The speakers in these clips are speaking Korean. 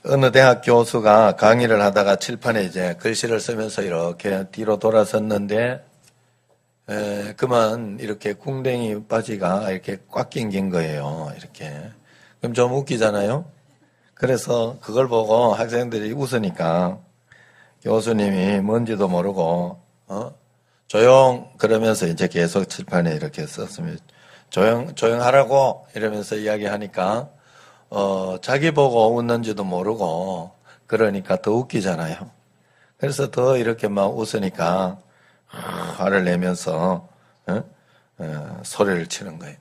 어느 대학 교수가 강의를 하다가 칠판에 이제 글씨를 쓰면서 이렇게 뒤로 돌아섰는데 그만 이렇게 궁뎅이 바지가 이렇게 꽉 낀 거예요. 이렇게. 그럼 좀 웃기잖아요. 그래서 그걸 보고 학생들이 웃으니까 교수님이 뭔지도 모르고 조용 그러면서 이제 계속 칠판에 이렇게 썼습니다. 조용하라고 이러면서 이야기하니까 자기 보고 웃는지도 모르고 그러니까 더 웃기잖아요. 그래서 더 이렇게 막 웃으니까 화를 내면서 소리를 치는 거예요.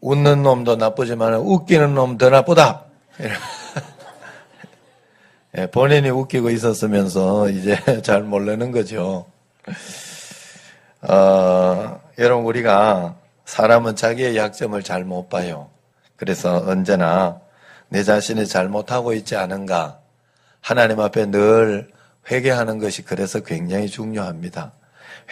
웃는 놈도 나쁘지만 웃기는 놈 더 나쁘다. 본인이 웃기고 있었으면서 이제 잘 모르는 거죠. 여러분 우리가 사람은 자기의 약점을 잘 못 봐요. 그래서 언제나 내 자신이 잘못하고 있지 않은가 하나님 앞에 늘 회개하는 것이 그래서 굉장히 중요합니다.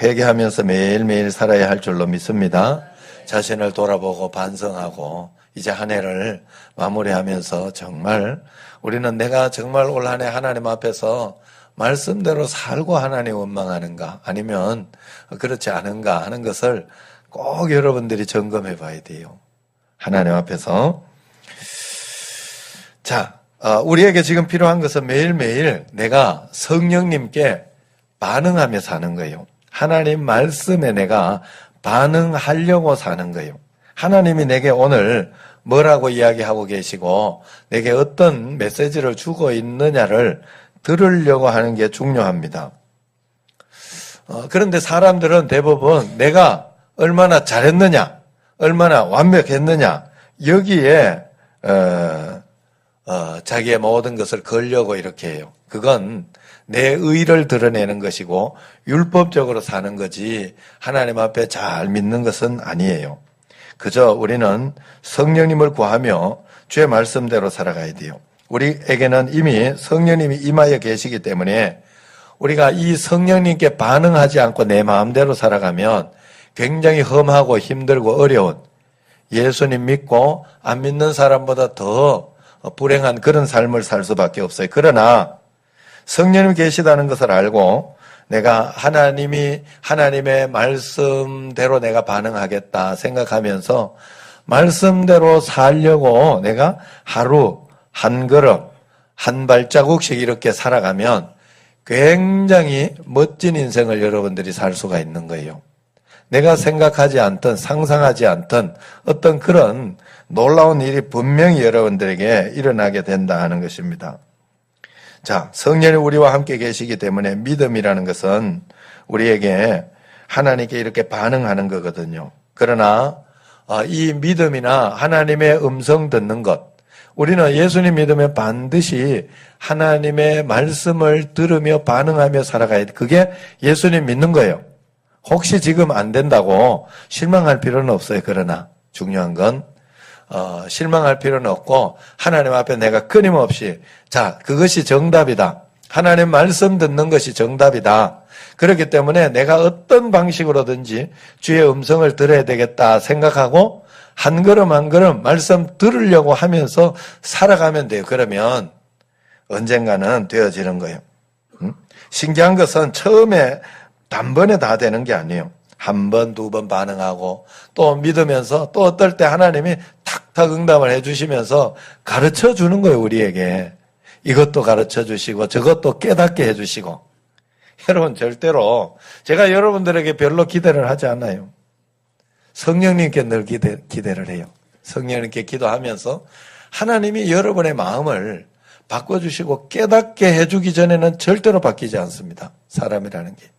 회개하면서 매일매일 살아야 할 줄로 믿습니다. 자신을 돌아보고 반성하고 이제 한 해를 마무리하면서 정말 우리는 내가 정말 올 한 해 하나님 앞에서 말씀대로 살고 하나님 원망하는가 아니면 그렇지 않은가 하는 것을 꼭 여러분들이 점검해 봐야 돼요. 하나님 앞에서. 자, 우리에게 지금 필요한 것은 매일매일 내가 성령님께 반응하며 사는 거예요. 하나님 말씀에 내가 반응하려고 사는 거예요. 하나님이 내게 오늘 뭐라고 이야기하고 계시고 내게 어떤 메시지를 주고 있느냐를 들으려고 하는 게 중요합니다. 그런데 사람들은 대부분 내가 얼마나 잘했느냐, 얼마나 완벽했느냐, 여기에 자기의 모든 것을 걸려고 이렇게 해요. 그건 내 의를 드러내는 것이고 율법적으로 사는 거지 하나님 앞에 잘 믿는 것은 아니에요. 그저 우리는 성령님을 구하며 주의 말씀대로 살아가야 돼요. 우리에게는 이미 성령님이 임하여 계시기 때문에 우리가 이 성령님께 반응하지 않고 내 마음대로 살아가면 굉장히 험하고 힘들고 어려운 예수님 믿고 안 믿는 사람보다 더 불행한 그런 삶을 살 수밖에 없어요. 그러나 성령님 계시다는 것을 알고 내가 하나님의 말씀대로 내가 반응하겠다 생각하면서 말씀대로 살려고 내가 하루 한 걸음 한 발자국씩 이렇게 살아가면 굉장히 멋진 인생을 여러분들이 살 수가 있는 거예요. 내가 생각하지 않던 상상하지 않던 어떤 그런 놀라운 일이 분명히 여러분들에게 일어나게 된다 하는 것입니다. 자, 성령이 우리와 함께 계시기 때문에 믿음이라는 것은 우리에게 하나님께 이렇게 반응하는 거거든요. 그러나 이 믿음이나 하나님의 음성 듣는 것, 우리는 예수님 믿으면 반드시 하나님의 말씀을 들으며 반응하며 살아가야 돼. 그게 예수님 믿는 거예요. 혹시 지금 안 된다고 실망할 필요는 없어요. 그러나 중요한 건 실망할 필요는 없고 하나님 앞에 내가 끊임없이 자, 그것이 정답이다. 하나님 말씀 듣는 것이 정답이다. 그렇기 때문에 내가 어떤 방식으로든지 주의 음성을 들어야 되겠다 생각하고 한 걸음 한 걸음 말씀 들으려고 하면서 살아가면 돼요. 그러면 언젠가는 되어지는 거예요. 신기한 것은 처음에 단번에 다 되는 게 아니에요. 한 번, 두 번 반응하고 또 믿으면서 또 어떨 때 하나님이 탁탁 응답을 해주시면서 가르쳐 주는 거예요. 우리에게. 이것도 가르쳐 주시고 저것도 깨닫게 해주시고. 여러분 절대로 제가 여러분들에게 별로 기대를 하지 않아요. 성령님께 늘 기대를 해요. 성령님께 기도하면서 하나님이 여러분의 마음을 바꿔주시고 깨닫게 해주기 전에는 절대로 바뀌지 않습니다. 사람이라는 게.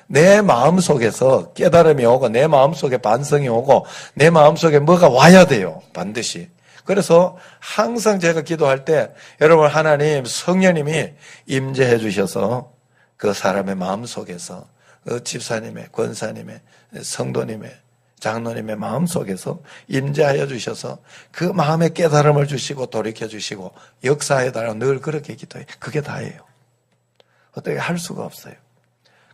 내 마음속에서 깨달음이 오고 내 마음속에 반성이 오고 내 마음속에 뭐가 와야 돼요. 반드시. 그래서 항상 제가 기도할 때 여러분 하나님 성령님이 임재해 주셔서 그 사람의 마음속에서 그 집사님의 권사님의 성도님의 장로님의 마음속에서 임재하여 주셔서 그 마음의 깨달음을 주시고 돌이켜 주시고 역사에 달아 늘 그렇게 기도해요. 그게 다예요. 어떻게 할 수가 없어요.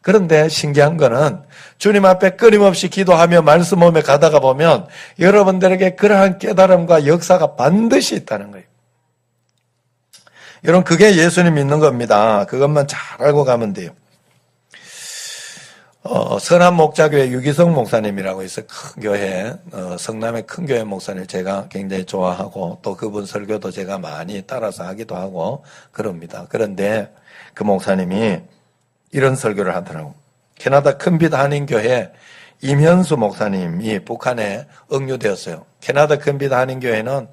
그런데 신기한 거는 주님 앞에 끊임없이 기도하며 말씀 오며 가다가 보면 여러분들에게 그러한 깨달음과 역사가 반드시 있다는 거예요. 여러분, 그게 예수님 믿는 겁니다. 그것만 잘 알고 가면 돼요. 선한목자교회 유기성 목사님이라고 있어요. 큰 교회, 성남의 큰 교회 목사님 제가 굉장히 좋아하고 또 그분 설교도 제가 많이 따라서 하기도 하고 그럽니다. 그런데 그 목사님이 이런 설교를 하더라고. 캐나다 큰빛 한인교회 임현수 목사님이 북한에 억류되었어요. 캐나다 큰빛 한인교회는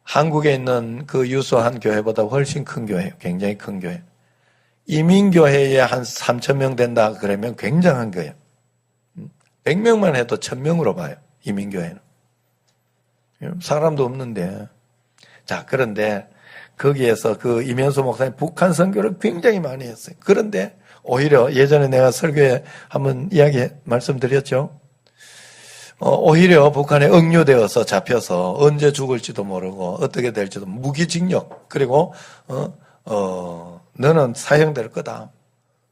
한국에 있는 그 유수한 교회보다 훨씬 큰 교회예요. 굉장히 큰 교회. 이민교회에 한 3,000명 된다 그러면 굉장한 거예요. 100명만 해도 1,000명으로 봐요. 이민교회는. 사람도 없는데. 자, 그런데 거기에서 그 임현수 목사님 북한 선교를 굉장히 많이 했어요. 그런데 오히려 예전에 내가 설교에 한번 말씀드렸죠. 오히려 북한에 억류되어서 잡혀서 언제 죽을지도 모르고 어떻게 될지도 무기징역 그리고 너는 사형될 거다.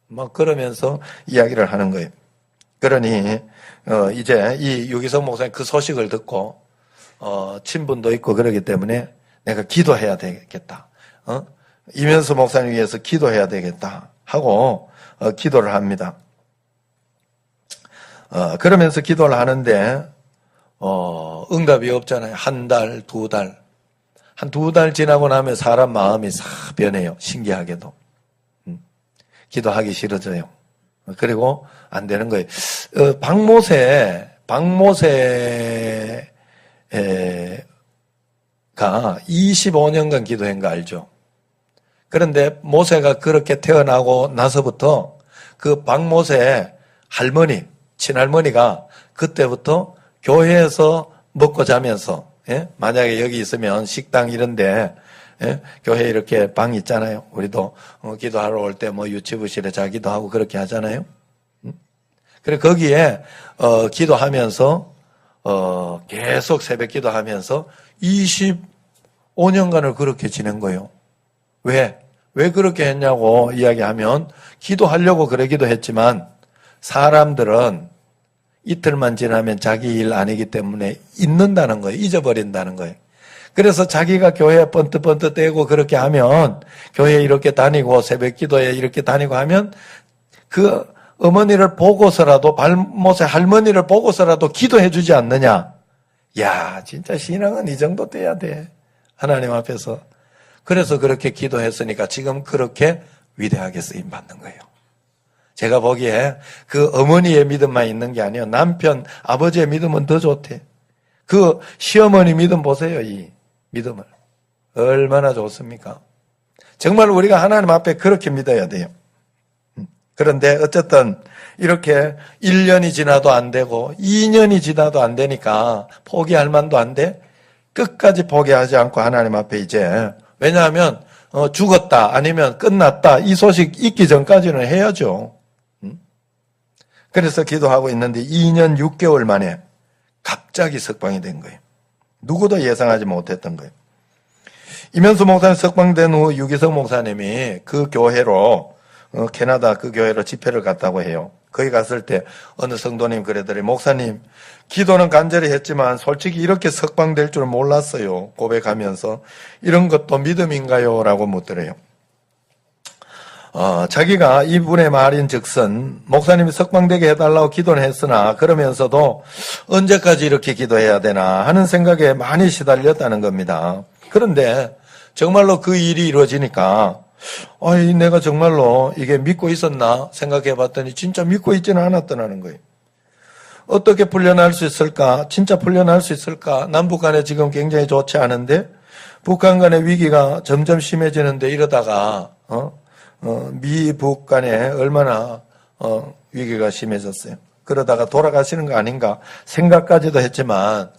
막 그러면서 이야기를 하는 거예요. 그러니 이제 이 유기성 목사님 그 소식을 듣고 친분도 있고 그러기 때문에 내가 기도해야 되겠다. 임현수 목사님 위해서 기도해야 되겠다 하고 기도를 합니다. 그러면서 기도를 하는데 응답이 없잖아요. 한 달, 두 달. 한 두 달 지나고 나면 사람 마음이 싹 변해요. 신기하게도. 기도하기 싫어져요. 그리고 안 되는 거예요. 박모세가 25년간 기도한 거 알죠? 그런데 모세가 그렇게 태어나고 나서부터 그 박모세 할머니, 친할머니가 그때부터 교회에서 먹고 자면서, 예? 만약에 여기 있으면 식당 이런데, 예? 교회 이렇게 방 있잖아요. 우리도 기도하러 올 때 뭐 유치부실에 자기도 하고 그렇게 하잖아요. 그래 거기에 기도하면서 계속 새벽 기도하면서 25년간을 그렇게 지낸 거예요. 왜 그렇게 했냐고 이야기하면 기도하려고 그러기도 했지만 사람들은 이틀만 지나면 자기 일 아니기 때문에 잊는다는 거예요. 잊어버린다는 거예요. 그래서 자기가 교회에 번뜩번뜩대고 그렇게 하면 교회에 이렇게 다니고 새벽 기도에 이렇게 다니고 하면 그 어머니를 보고서라도 발못에 할머니를 보고서라도 기도해 주지 않느냐. 야, 진짜 신앙은 이 정도 돼야 돼. 하나님 앞에서. 그래서 그렇게 기도했으니까 지금 그렇게 위대하게 쓰임 받는 거예요. 제가 보기에 그 어머니의 믿음만 있는 게 아니에요. 남편, 아버지의 믿음은 더 좋대. 그 시어머니 믿음 보세요, 이 믿음을. 얼마나 좋습니까? 정말 우리가 하나님 앞에 그렇게 믿어야 돼요. 그런데 어쨌든 이렇게 1년이 지나도 안 되고 2년이 지나도 안 되니까 포기할 만도 안 돼. 끝까지 포기하지 않고 하나님 앞에 이제 왜냐하면 죽었다 아니면 끝났다 이 소식 있기 전까지는 해야죠. 그래서 기도하고 있는데 2년 6개월 만에 갑자기 석방이 된 거예요. 누구도 예상하지 못했던 거예요. 임현수 목사님 석방된 후 유기성 목사님이 그 교회로 캐나다 그 교회로 집회를 갔다고 해요. 거기 갔을 때 어느 성도님 그러더니 목사님 기도는 간절히 했지만 솔직히 이렇게 석방될 줄은 몰랐어요. 고백하면서 이런 것도 믿음인가요? 라고 묻더래요. 자기가 이분의 말인 즉슨 목사님이 석방되게 해달라고 기도는 했으나 그러면서도 언제까지 이렇게 기도해야 되나 하는 생각에 많이 시달렸다는 겁니다. 그런데 정말로 그 일이 이루어지니까 내가 정말로 이게 믿고 있었나 생각해 봤더니 진짜 믿고 있지는 않았더라는 거예요. 어떻게 풀려날 수 있을까? 진짜 풀려날 수 있을까? 남북 간에 지금 굉장히 좋지 않은데 북한 간의 위기가 점점 심해지는데 이러다가 미북 간에 얼마나 위기가 심해졌어요. 그러다가 돌아가시는 거 아닌가 생각까지도 했지만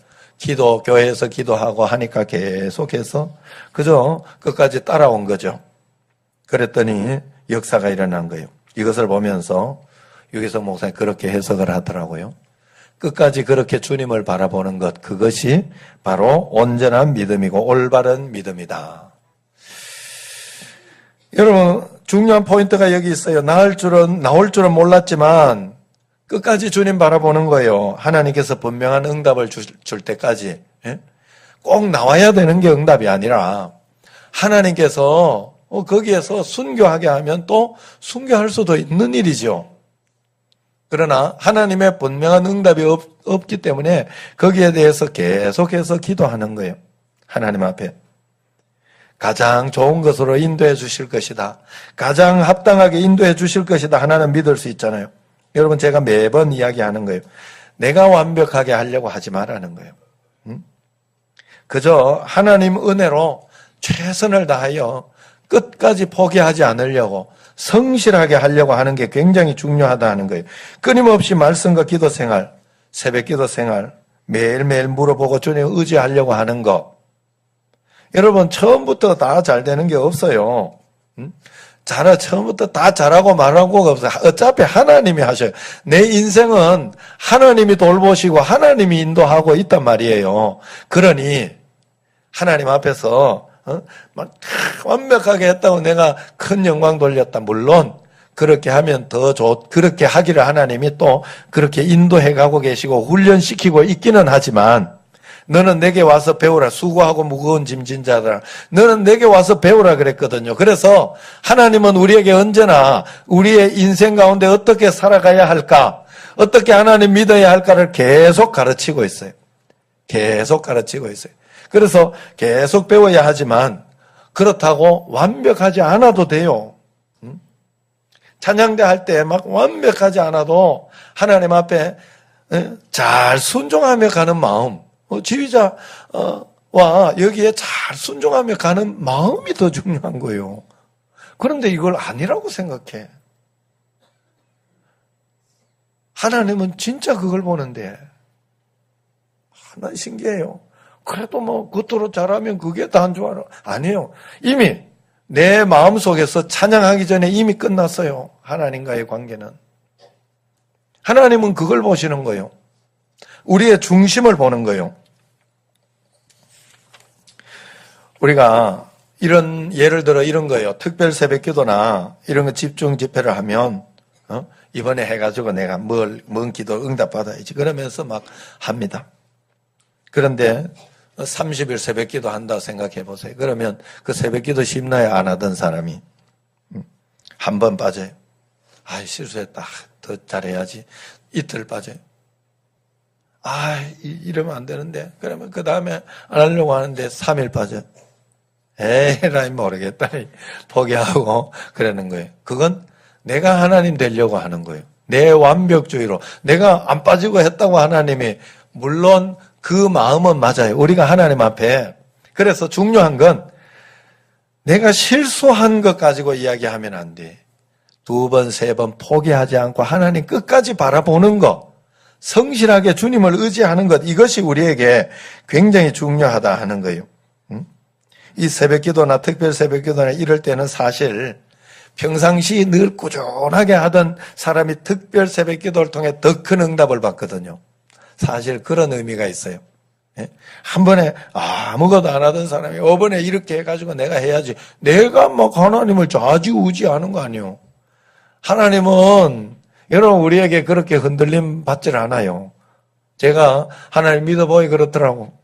교회에서 기도하고 하니까 계속해서 그저 끝까지 따라온 거죠. 그랬더니 역사가 일어난 거예요. 이것을 보면서 유기성 목사님 그렇게 해석을 하더라고요. 끝까지 그렇게 주님을 바라보는 것, 그것이 바로 온전한 믿음이고 올바른 믿음이다. 여러분, 중요한 포인트가 여기 있어요. 나올 줄은 몰랐지만 끝까지 주님 바라보는 거예요. 하나님께서 분명한 응답을 줄 때까지. 꼭 나와야 되는 게 응답이 아니라 하나님께서 거기에서 순교하게 하면 또 순교할 수도 있는 일이죠. 그러나 하나님의 분명한 응답이 없기 때문에 거기에 대해서 계속해서 기도하는 거예요. 하나님 앞에. 가장 좋은 것으로 인도해 주실 것이다. 가장 합당하게 인도해 주실 것이다. 하나는 믿을 수 있잖아요. 여러분, 제가 매번 이야기하는 거예요. 내가 완벽하게 하려고 하지 말라는 거예요. 그저 하나님 은혜로 최선을 다하여 끝까지 포기하지 않으려고 성실하게 하려고 하는 게 굉장히 중요하다는 거예요. 끊임없이 말씀과 기도 생활, 새벽 기도 생활, 매일매일 물어보고 주님 의지하려고 하는 거. 여러분, 처음부터 다 잘 되는 게 없어요. 처음부터 다 잘하고 말하고가 없어요. 어차피 하나님이 하셔요. 내 인생은 하나님이 돌보시고 하나님이 인도하고 있단 말이에요. 그러니 하나님 앞에서 막 완벽하게 했다고 내가 큰 영광 돌렸다. 물론 그렇게 하면 그렇게 하기를 하나님이 또 그렇게 인도해 가고 계시고 훈련시키고 있기는 하지만 너는 내게 와서 배우라. 수고하고 무거운 짐진 자들아. 너는 내게 와서 배우라 그랬거든요. 그래서 하나님은 우리에게 언제나 우리의 인생 가운데 어떻게 살아가야 할까, 어떻게 하나님 믿어야 할까를 계속 가르치고 있어요. 계속 가르치고 있어요. 그래서 계속 배워야 하지만 그렇다고 완벽하지 않아도 돼요. 찬양대 할 때 막 완벽하지 않아도 하나님 앞에 잘 순종하며 가는 마음, 지휘자와 여기에 잘 순종하며 가는 마음이 더 중요한 거예요. 그런데 이걸 아니라고 생각해. 하나님은 진짜 그걸 보는데 하나 신기해요. 그래도 뭐 겉으로 잘하면 그게 다 한 줄 알아. 아니에요. 이미 내 마음속에서 찬양하기 전에 이미 끝났어요. 하나님과의 관계는. 하나님은 그걸 보시는 거예요. 우리의 중심을 보는 거예요. 우리가 예를 들어 이런 거예요. 특별 새벽 기도나 이런 거 집중 집회를 하면 이번에 해가지고 내가 뭔 기도 응답받아야지 그러면서 막 합니다. 그런데 30일 새벽 기도 한다 생각해 보세요. 그러면 그 새벽 기도 심나야 안 하던 사람이 한 번 빠져요. 실수했다. 더 잘해야지. 이틀 빠져요. 이러면 안 되는데. 그러면 그 다음에 안 하려고 하는데 3일 빠져요. 에라이 모르겠다. 포기하고 그러는 거예요. 그건 내가 하나님 되려고 하는 거예요. 내 완벽주의로. 내가 안 빠지고 했다고 하나님이 물론 그 마음은 맞아요. 우리가 하나님 앞에. 그래서 중요한 건 내가 실수한 것 가지고 이야기하면 안 돼. 2번, 3번 포기하지 않고 하나님 끝까지 바라보는 것. 성실하게 주님을 의지하는 것. 이것이 우리에게 굉장히 중요하다 하는 거예요. 이 새벽 기도나 특별 새벽 기도나 이럴 때는 사실 평상시 늘 꾸준하게 하던 사람이 특별 새벽 기도를 통해 더 큰 응답을 받거든요. 사실 그런 의미가 있어요. 한 번에 아무것도 안 하던 사람이 이번에 이렇게 해가지고 내가 해야지. 내가 막 하나님을 좌지우지하는 거 아니에요. 하나님은 여러분 우리에게 그렇게 흔들림 받질 않아요. 제가 하나님 믿어보이 그렇더라고.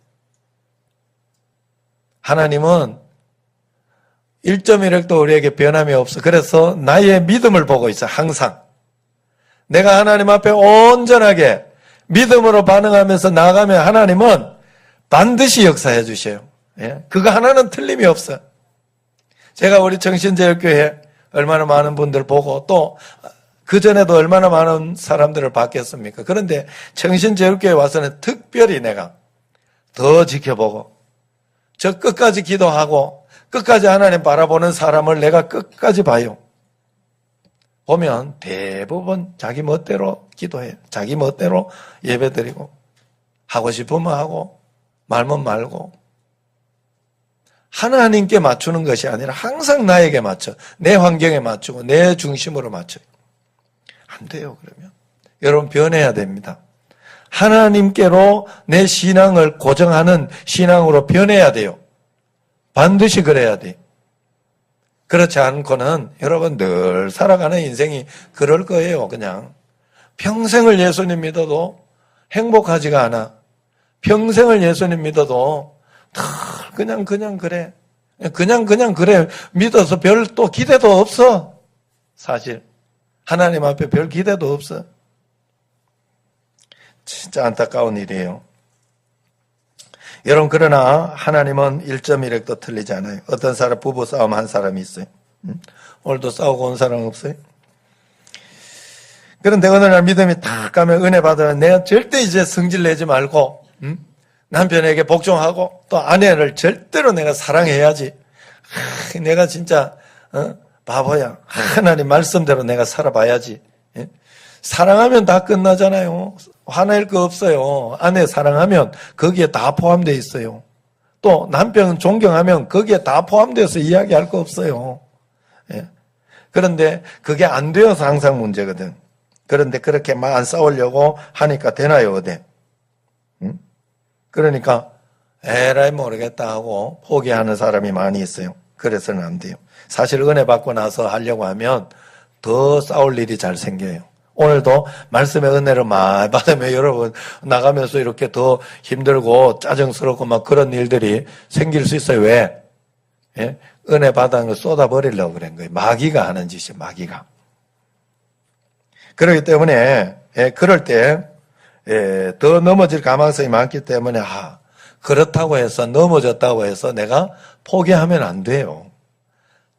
하나님은 1.1핵도 우리에게 변함이 없어. 그래서 나의 믿음을 보고 있어. 항상. 내가 하나님 앞에 온전하게 믿음으로 반응하면서 나아가면 하나님은 반드시 역사해 주셔요. 그거 하나는 틀림이 없어요. 제가 우리 정신제일교회 얼마나 많은 분들 보고 또 그전에도 얼마나 많은 사람들을 봤겠습니까? 그런데 정신제일교회 와서는 특별히 내가 더 지켜보고 저 끝까지 기도하고 끝까지 하나님 바라보는 사람을 내가 끝까지 봐요. 보면 대부분 자기 멋대로 기도해요. 자기 멋대로 예배드리고 하고 싶으면 하고 말면 말고 하나님께 맞추는 것이 아니라 항상 나에게 맞춰 내 환경에 맞추고 내 중심으로 맞춰요. 안 돼요. 그러면 여러분 변해야 됩니다. 하나님께로 내 신앙을 고정하는 신앙으로 변해야 돼요. 반드시 그래야 돼. 그렇지 않고는 여러분 늘 살아가는 인생이 그럴 거예요. 그냥 평생을 예수님 믿어도 행복하지가 않아. 평생을 예수님 믿어도 그냥 그래. 그냥 그래. 믿어서 별 또 기대도 없어. 사실 하나님 앞에 별 기대도 없어. 진짜 안타까운 일이에요. 여러분, 그러나 하나님은 1.1핵도 틀리지 않아요. 어떤 사람 부부 싸움 한 사람이 있어요. 오늘도 싸우고 온 사람 없어요? 그런데 어느 날 믿음이 탁 가면 은혜 받으면 내가 절대 이제 성질 내지 말고 남편에게 복종하고 또 아내를 절대로 내가 사랑해야지. 내가 진짜 바보야. 하나님 말씀대로 내가 살아봐야지. 사랑하면 다 끝나잖아요. 화낼 거 없어요. 아내 사랑하면 거기에 다 포함되어 있어요. 또 남편 존경하면 거기에 다 포함되어서 이야기할 거 없어요. 그런데 그게 안 되어서 항상 문제거든. 그런데 그렇게 막 안 싸우려고 하니까 되나요, 어디? 그러니까 에라이 모르겠다 하고 포기하는 사람이 많이 있어요. 그래서는 안 돼요. 사실 은혜 받고 나서 하려고 하면 더 싸울 일이 잘 생겨요. 오늘도 말씀의 은혜를 많이 받으면 여러분 나가면서 이렇게 더 힘들고 짜증스럽고 막 그런 일들이 생길 수 있어요. 왜? 예? 은혜 받은 걸 쏟아버리려고 그런 거예요. 마귀가 하는 짓이에요. 마귀가. 그렇기 때문에 그럴 때 더 넘어질 가능성이 많기 때문에 그렇다고 해서 넘어졌다고 해서 내가 포기하면 안 돼요.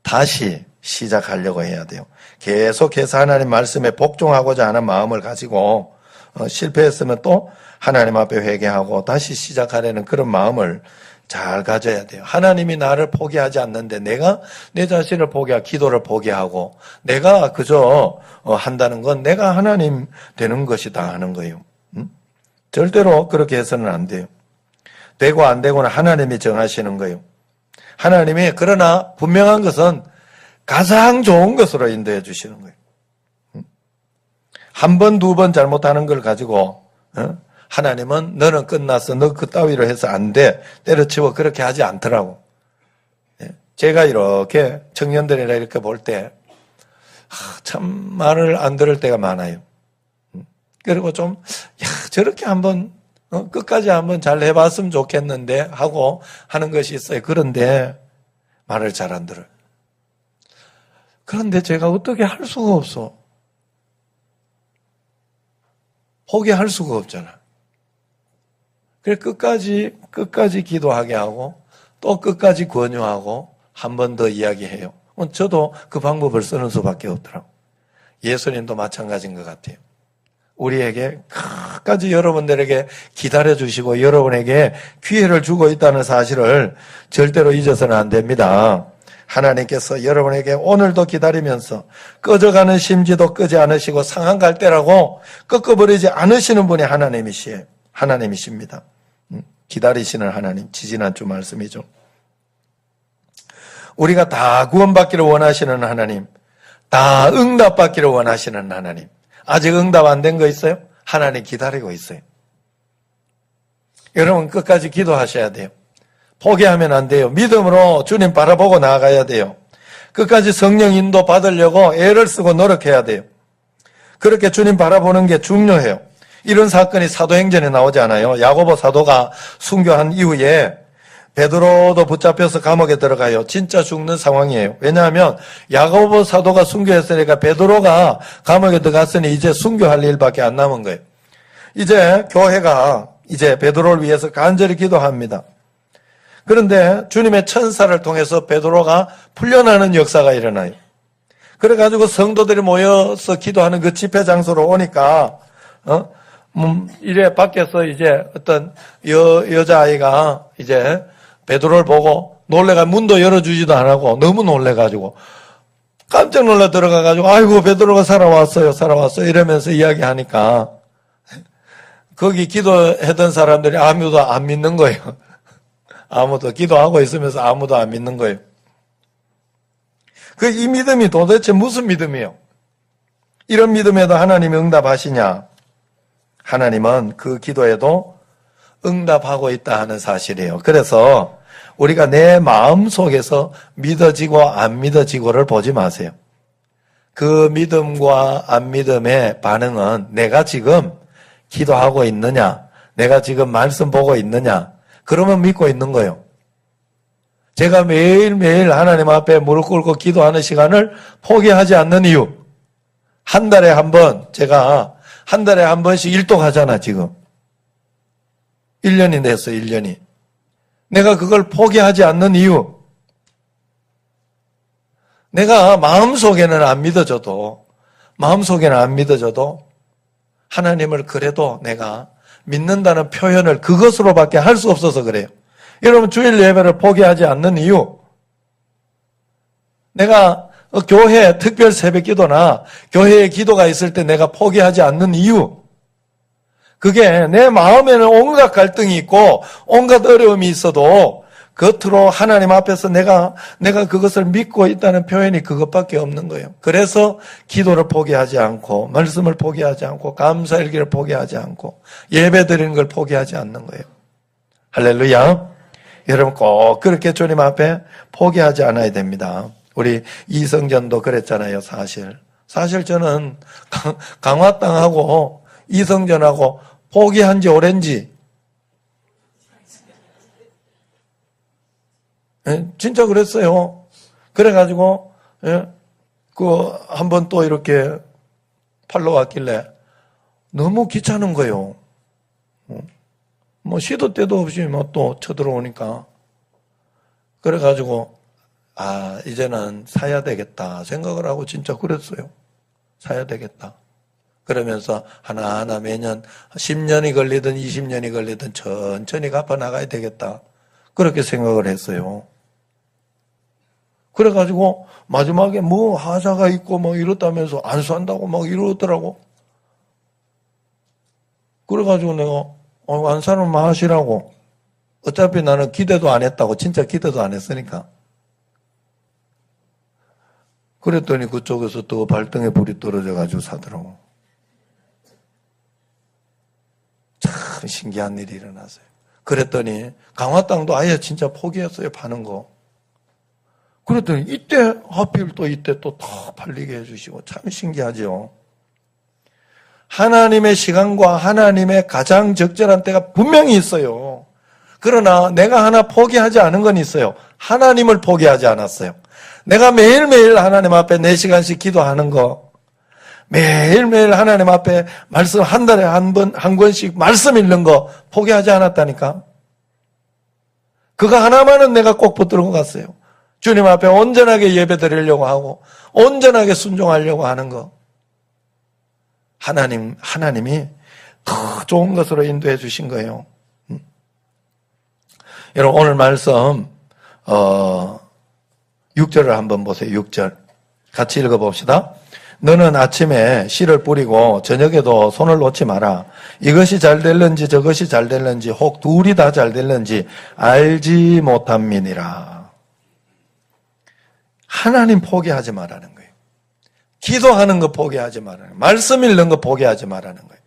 다시 시작하려고 해야 돼요. 계속해서 하나님 말씀에 복종하고자 하는 마음을 가지고 실패했으면 또 하나님 앞에 회개하고 다시 시작하려는 그런 마음을 잘 가져야 돼요. 하나님이 나를 포기하지 않는데 내가 내 자신을 기도를 포기하고 내가 그저 한다는 건 내가 하나님 되는 것이다 하는 거예요. 절대로 그렇게 해서는 안 돼요. 되고 안 되고는 하나님이 정하시는 거예요. 하나님이 그러나 분명한 것은 가장 좋은 것으로 인도해 주시는 거예요. 한 번, 두 번 잘못하는 걸 가지고 하나님은 너는 끝났어. 너 그 따위로 해서 안 돼. 때려치워. 그렇게 하지 않더라고. 제가 이렇게 청년들이나 이렇게 볼 때 참 말을 안 들을 때가 많아요. 그리고 좀 저렇게 한번 끝까지 한번 잘 해봤으면 좋겠는데 하고 하는 것이 있어요. 그런데 말을 잘 안 들어요. 그런데 제가 어떻게 할 수가 없어. 포기할 수가 없잖아. 그래서 끝까지 기도하게 하고 또 끝까지 권유하고 한 번 더 이야기해요. 저도 그 방법을 쓰는 수밖에 없더라고. 예수님도 마찬가지인 것 같아요. 우리에게 끝까지 여러분들에게 기다려주시고 여러분에게 기회를 주고 있다는 사실을 절대로 잊어서는 안 됩니다. 하나님께서 여러분에게 오늘도 기다리면서 꺼져가는 심지도 끄지 않으시고 상한 갈대라고 꺾어버리지 않으시는 분이 하나님이십니다. 기다리시는 하나님, 지지난주 말씀이죠. 우리가 다 구원받기를 원하시는 하나님, 다 응답받기를 원하시는 하나님. 아직 응답 안 된 거 있어요? 하나님 기다리고 있어요. 여러분 끝까지 기도하셔야 돼요. 포기하면 안 돼요. 믿음으로 주님 바라보고 나아가야 돼요. 끝까지 성령 인도 받으려고 애를 쓰고 노력해야 돼요. 그렇게 주님 바라보는 게 중요해요. 이런 사건이 사도행전에 나오지 않아요. 야고보 사도가 순교한 이후에 베드로도 붙잡혀서 감옥에 들어가요. 진짜 죽는 상황이에요. 왜냐하면 야고보 사도가 순교했으니까 베드로가 감옥에 들어갔으니 이제 순교할 일밖에 안 남은 거예요. 이제 교회가 이제 베드로를 위해서 간절히 기도합니다. 그런데 주님의 천사를 통해서 베드로가 풀려나는 역사가 일어나요. 그래가지고 성도들이 모여서 기도하는 그 집회 장소로 오니까 이래 밖에서 이제 어떤 여자아이가 이제 베드로를 보고 놀래가 문도 열어주지도 안 하고 너무 놀래가지고 깜짝 놀라 들어가가지고 아이고 베드로가 살아왔어요 이러면서 이야기하니까 거기 기도했던 사람들이 아무도 안 믿는 거예요. 아무도 기도하고 있으면서 아무도 안 믿는 거예요. 이 믿음이 도대체 무슨 믿음이에요? 이런 믿음에도 하나님이 응답하시냐? 하나님은 그 기도에도 응답하고 있다 하는 사실이에요. 그래서 우리가 내 마음 속에서 믿어지고 안 믿어지고를 보지 마세요. 그 믿음과 안 믿음의 반응은 내가 지금 기도하고 있느냐, 내가 지금 말씀 보고 있느냐, 그러면 믿고 있는 거예요. 제가 매일매일 하나님 앞에 무릎 꿇고 기도하는 시간을 포기하지 않는 이유. 한 달에 한 번, 제가 한 달에 한 번씩 일독하잖아, 지금. 1년이 됐어, 1년이. 내가 그걸 포기하지 않는 이유. 내가 마음속에는 안 믿어져도 하나님을 그래도 내가 믿는다는 표현을 그것으로밖에 할 수 없어서 그래요. 여러분, 주일 예배를 포기하지 않는 이유. 내가 교회 특별 새벽 기도나 교회에 기도가 있을 때 내가 포기하지 않는 이유. 그게 내 마음에는 온갖 갈등이 있고 온갖 어려움이 있어도 겉으로 하나님 앞에서 내가 그것을 믿고 있다는 표현이 그것밖에 없는 거예요. 그래서 기도를 포기하지 않고 말씀을 포기하지 않고 감사일기를 포기하지 않고 예배 드리는 걸 포기하지 않는 거예요. 할렐루야. 여러분 꼭 그렇게 주님 앞에 포기하지 않아야 됩니다. 우리 이성전도 그랬잖아요. 사실 저는 강화땅하고 이성전하고 포기한 지 오랜지 진짜 그랬어요. 그래가지고 한 번 또 이렇게 팔러 왔길래 너무 귀찮은 거예요. 뭐 시도 때도 없이 뭐 또 쳐들어오니까 그래가지고 이제는 사야 되겠다 생각을 하고 진짜 그랬어요. 사야 되겠다. 그러면서 하나하나 매년 10년이 걸리든 20년이 걸리든 천천히 갚아 나가야 되겠다. 그렇게 생각을 했어요. 그래가지고 마지막에 뭐 하자가 있고 뭐 이렇다면서 안 산다고 막 이러더라고. 그래가지고 내가 안 사면 하시라고. 어차피 나는 기대도 안 했다고. 진짜 기대도 안 했으니까. 그랬더니 그쪽에서 또 발등에 불이 떨어져가지고 사더라고. 참 신기한 일이 일어났어요. 그랬더니 강화 땅도 아예 진짜 포기했어요. 파는 거. 그랬더니 이때 하필 또 이때 또 더 팔리게 해주시고 참 신기하죠. 하나님의 시간과 하나님의 가장 적절한 때가 분명히 있어요. 그러나 내가 하나 포기하지 않은 건 있어요. 하나님을 포기하지 않았어요. 내가 매일매일 하나님 앞에 4시간씩 기도하는 거, 매일매일 하나님 앞에 말씀 한 달에 한 권씩 말씀 읽는 거 포기하지 않았다니까. 그거 하나만은 내가 꼭 붙들고 갔어요. 주님 앞에 온전하게 예배 드리려고 하고 온전하게 순종하려고 하는 거. 하나님이 더 좋은 것으로 인도해 주신 거예요. 여러분 오늘 말씀 6절을 한번 보세요. 6절 같이 읽어봅시다. 너는 아침에 씨를 뿌리고 저녁에도 손을 놓지 마라. 이것이 잘 될는지 저것이 잘 될는지 혹 둘이 다 잘 될는지 알지 못함이니라. 하나님 포기하지 말라는 거예요. 기도하는 거 포기하지 말라는 거예요. 말씀 읽는 거 포기하지 말라는 거예요.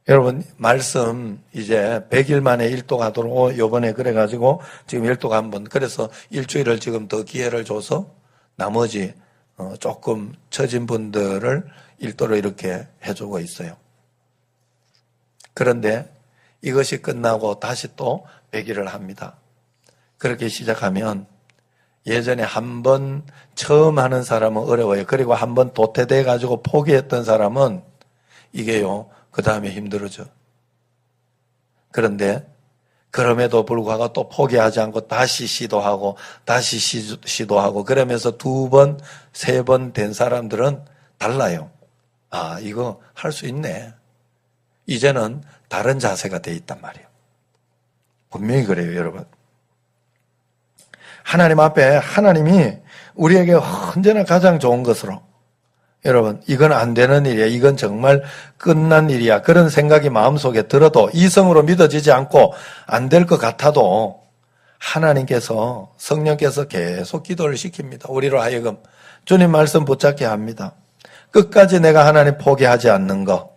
여러분 말씀 이제 100일 만에 일독하도록 요번에 그래가지고 지금 일독 한번 그래서 일주일을 지금 더 기회를 줘서 나머지 조금 처진 분들을 일도로 이렇게 해주고 있어요. 그런데 이것이 끝나고 다시 또 100일을 합니다. 그렇게 시작하면 예전에 한 번 처음 하는 사람은 어려워요. 그리고 한 번 도태돼 가지고 포기했던 사람은 이게요. 그 다음에 힘들어져. 그런데 그럼에도 불구하고 또 포기하지 않고 다시 시도하고 다시 시도하고 그러면서 2번, 3번 된 사람들은 달라요. 이거 할 수 있네. 이제는 다른 자세가 돼 있단 말이에요. 분명히 그래요, 여러분. 하나님 앞에 하나님이 우리에게 언제나 가장 좋은 것으로 여러분 이건 안 되는 일이야. 이건 정말 끝난 일이야. 그런 생각이 마음속에 들어도 이성으로 믿어지지 않고 안 될 것 같아도 하나님께서 성령께서 계속 기도를 시킵니다. 우리로 하여금 주님 말씀 붙잡게 합니다. 끝까지 내가 하나님 포기하지 않는 거.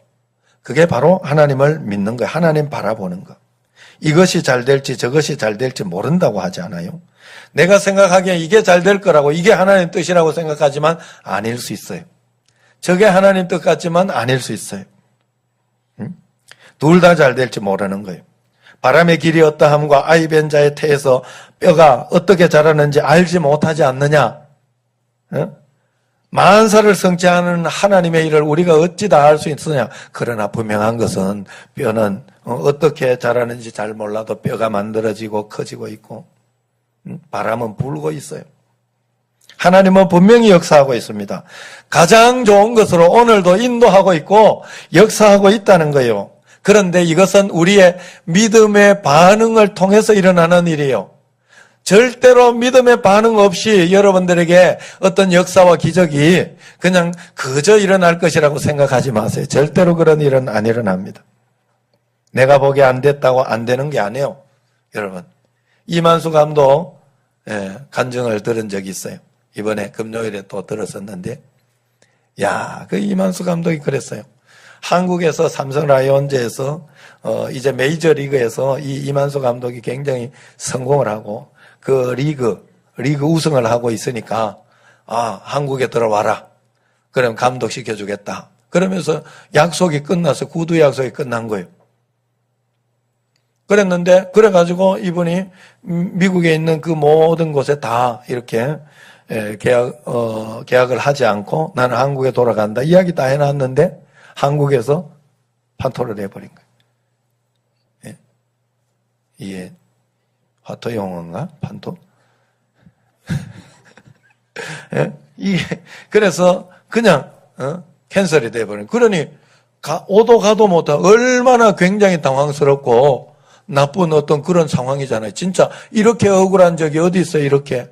그게 바로 하나님을 믿는 거예요. 하나님 바라보는 거. 이것이 잘 될지 저것이 잘 될지 모른다고 하지 않아요. 내가 생각하기에 이게 잘 될 거라고, 이게 하나님 뜻이라고 생각하지만 아닐 수 있어요. 저게 하나님 뜻 같지만 아닐 수 있어요. 둘 다 잘 될지 모르는 거예요. 바람의 길이 어떠함과 아이 뵌 자의 태에서 뼈가 어떻게 자라는지 알지 못하지 않느냐. 만사를 성취하는 하나님의 일을 우리가 어찌 다 알 수 있느냐. 그러나 분명한 것은 뼈는 어떻게 자라는지 잘 몰라도 뼈가 만들어지고 커지고 있고 바람은 불고 있어요. 하나님은 분명히 역사하고 있습니다. 가장 좋은 것으로 오늘도 인도하고 있고 역사하고 있다는 거예요. 그런데 이것은 우리의 믿음의 반응을 통해서 일어나는 일이에요. 절대로 믿음의 반응 없이 여러분들에게 어떤 역사와 기적이 그냥 그저 일어날 것이라고 생각하지 마세요. 절대로 그런 일은 안 일어납니다. 내가 보기에 안 됐다고 안 되는 게 아니에요. 여러분, 이만수 감독 간증을 들은 적이 있어요. 이번에 금요일에 또 들었었는데, 그 이만수 감독이 그랬어요. 한국에서 삼성 라이온즈에서 이제 메이저리그에서 이 이만수 감독이 굉장히 성공을 하고 그 리그 우승을 하고 있으니까 한국에 들어와라. 그럼 감독 시켜주겠다. 그러면서 약속이 끝나서 구두 약속이 끝난 거예요. 그래가지고 이분이 미국에 있는 그 모든 곳에 다 이렇게 계약을 하지 않고 나는 한국에 돌아간다. 이야기 다 해놨는데 한국에서 판토를 내버린 거예요. 이게 화토 용어인가? 판토? 그래서 그냥 캔슬이 돼버린. 그러니 오도 가도 못하고 얼마나 굉장히 당황스럽고 나쁜 어떤 그런 상황이잖아요. 진짜 이렇게 억울한 적이 어디 있어요, 이렇게.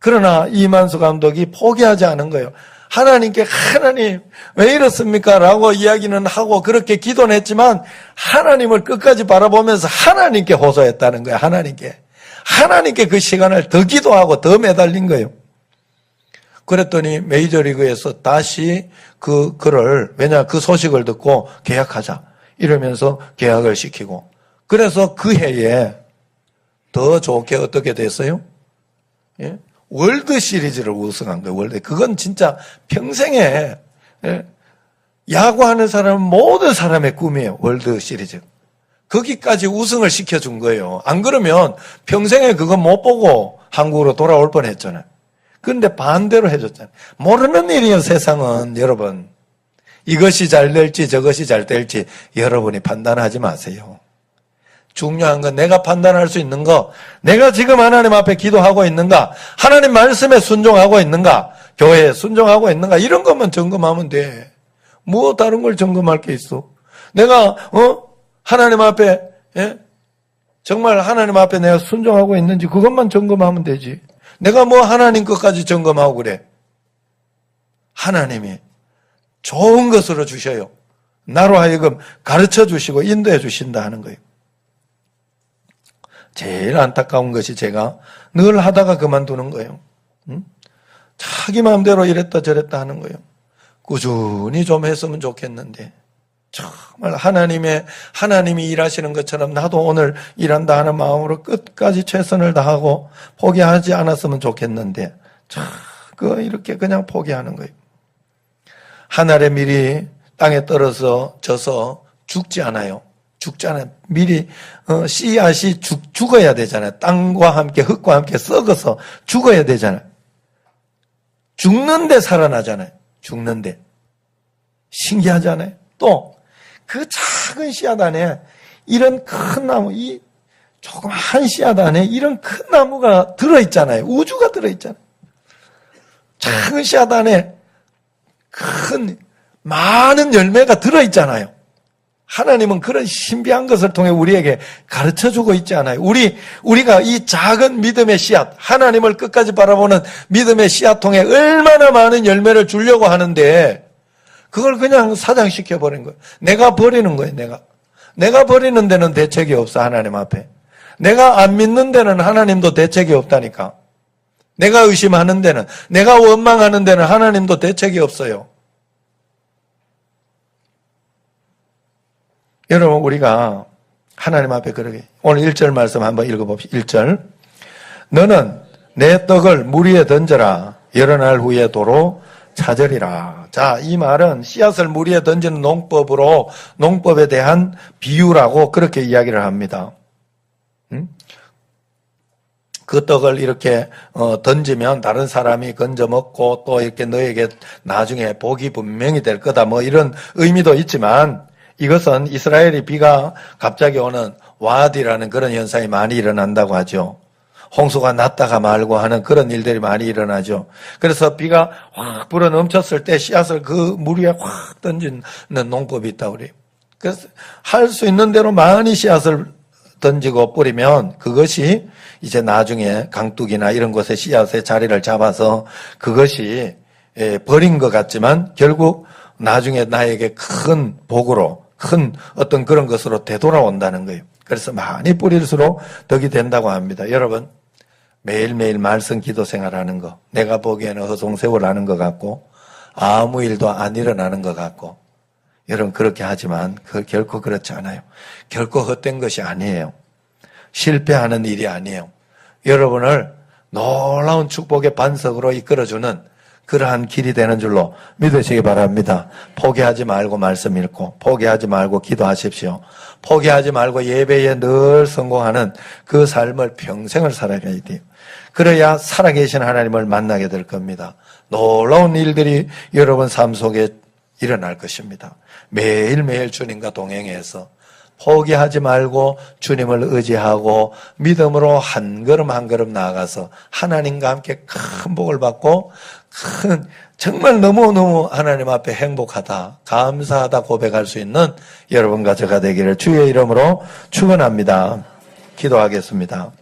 그러나 이만수 감독이 포기하지 않은 거예요. 하나님께 하나님 왜 이렇습니까? 라고 이야기는 하고 그렇게 기도는 했지만 하나님을 끝까지 바라보면서 하나님께 호소했다는 거예요. 하나님께 그 시간을 더 기도하고 더 매달린 거예요. 그랬더니 메이저리그에서 다시 왜냐 그 소식을 듣고 계약하자 이러면서 계약을 시키고 그래서 그 해에 더 좋게 어떻게 됐어요? 월드 시리즈를 우승한 거예요. 그건 진짜 평생에 야구하는 사람은 모든 사람의 꿈이에요. 월드 시리즈. 거기까지 우승을 시켜준 거예요. 안 그러면 평생에 그거 못 보고 한국으로 돌아올 뻔했잖아요. 그런데 반대로 해줬잖아요. 모르는 일이에요, 세상은. 여러분, 이것이 잘 될지 저것이 잘 될지 여러분이 판단하지 마세요. 중요한 건 내가 판단할 수 있는 거, 내가 지금 하나님 앞에 기도하고 있는가, 하나님 말씀에 순종하고 있는가, 교회에 순종하고 있는가, 이런 것만 점검하면 돼. 뭐 다른 걸 점검할 게 있어. 내가 하나님 앞에 정말 하나님 앞에 내가 순종하고 있는지 그것만 점검하면 되지. 내가 뭐 하나님 것까지 점검하고 그래. 하나님이 좋은 것으로 주셔요. 나로 하여금 가르쳐 주시고 인도해 주신다 하는 거예요. 제일 안타까운 것이 제가 늘 하다가 그만두는 거예요. 자기 마음대로 이랬다 저랬다 하는 거예요. 꾸준히 좀 했으면 좋겠는데 정말 하나님이 일하시는 것처럼 나도 오늘 일한다 하는 마음으로 끝까지 최선을 다하고 포기하지 않았으면 좋겠는데 자꾸 이렇게 그냥 포기하는 거예요. 하늘의 밀이 땅에 떨어져 져서 죽지 않아요. 미리 씨앗이 죽어야 되잖아요. 땅과 함께 흙과 함께 썩어서 죽어야 되잖아요. 죽는데 살아나잖아요. 죽는데. 신기하잖아요. 또 그 작은 씨앗 안에 이런 큰 나무, 이 조그만 씨앗 안에 이런 큰 나무가 들어있잖아요. 우주가 들어있잖아요. 작은 씨앗 안에 큰 많은 열매가 들어있잖아요. 하나님은 그런 신비한 것을 통해 우리에게 가르쳐주고 있지 않아요. 우리가 이 작은 믿음의 씨앗, 하나님을 끝까지 바라보는 믿음의 씨앗 통해 얼마나 많은 열매를 주려고 하는데 그걸 그냥 사장시켜버린 거예요. 내가 버리는 거예요. 내가 버리는 데는 대책이 없어. 하나님 앞에. 내가 안 믿는 데는 하나님도 대책이 없다니까. 내가 의심하는 데는, 내가 원망하는 데는 하나님도 대책이 없어요. 여러분, 우리가 하나님 앞에 그러게, 오늘 1절 말씀 한번 읽어봅시다. 1절. 너는 내 떡을 물 위에 던져라. 여러 날 후에 도로 찾으리라. 자, 이 말은 씨앗을 물 위에 던지는 농법으로, 농법에 대한 비유라고 그렇게 이야기를 합니다. 그 떡을 이렇게 던지면 다른 사람이 건져 먹고 또 이렇게 너에게 나중에 복이 분명히 될 거다, 뭐 이런 의미도 있지만, 이것은 이스라엘이 비가 갑자기 오는 와디라는 그런 현상이 많이 일어난다고 하죠. 홍수가 났다가 말고 하는 그런 일들이 많이 일어나죠. 그래서 비가 확 불어 넘쳤을 때 씨앗을 그 물 위에 확 던지는 농법이 있다고 그래요. 그래서 할 수 있는 대로 많이 씨앗을 던지고 뿌리면 그것이 이제 나중에 강둑이나 이런 곳에 씨앗의 자리를 잡아서 그것이 버린 것 같지만 결국 나중에 나에게 큰 복으로, 큰 어떤 그런 것으로 되돌아온다는 거예요. 그래서 많이 뿌릴수록 덕이 된다고 합니다. 여러분, 매일매일 말씀 기도 생활하는 거, 내가 보기에는 허송세월하는 것 같고 아무 일도 안 일어나는 것 같고, 여러분 그렇게 하지만 결코 그렇지 않아요. 결코 헛된 것이 아니에요. 실패하는 일이 아니에요. 여러분을 놀라운 축복의 반석으로 이끌어주는 그러한 길이 되는 줄로 믿으시기 바랍니다. 포기하지 말고 말씀 읽고, 포기하지 말고 기도하십시오. 포기하지 말고 예배에 늘 성공하는 그 삶을 평생을 살아야 돼요. 그래야 살아계신 하나님을 만나게 될 겁니다. 놀라운 일들이 여러분 삶 속에 일어날 것입니다. 매일매일 주님과 동행해서 포기하지 말고 주님을 의지하고 믿음으로 한 걸음 한 걸음 나아가서 하나님과 함께 큰 복을 받고 정말 너무너무 하나님 앞에 행복하다, 감사하다 고백할 수 있는 여러분과 제가 되기를 주의 이름으로 축원합니다. 기도하겠습니다.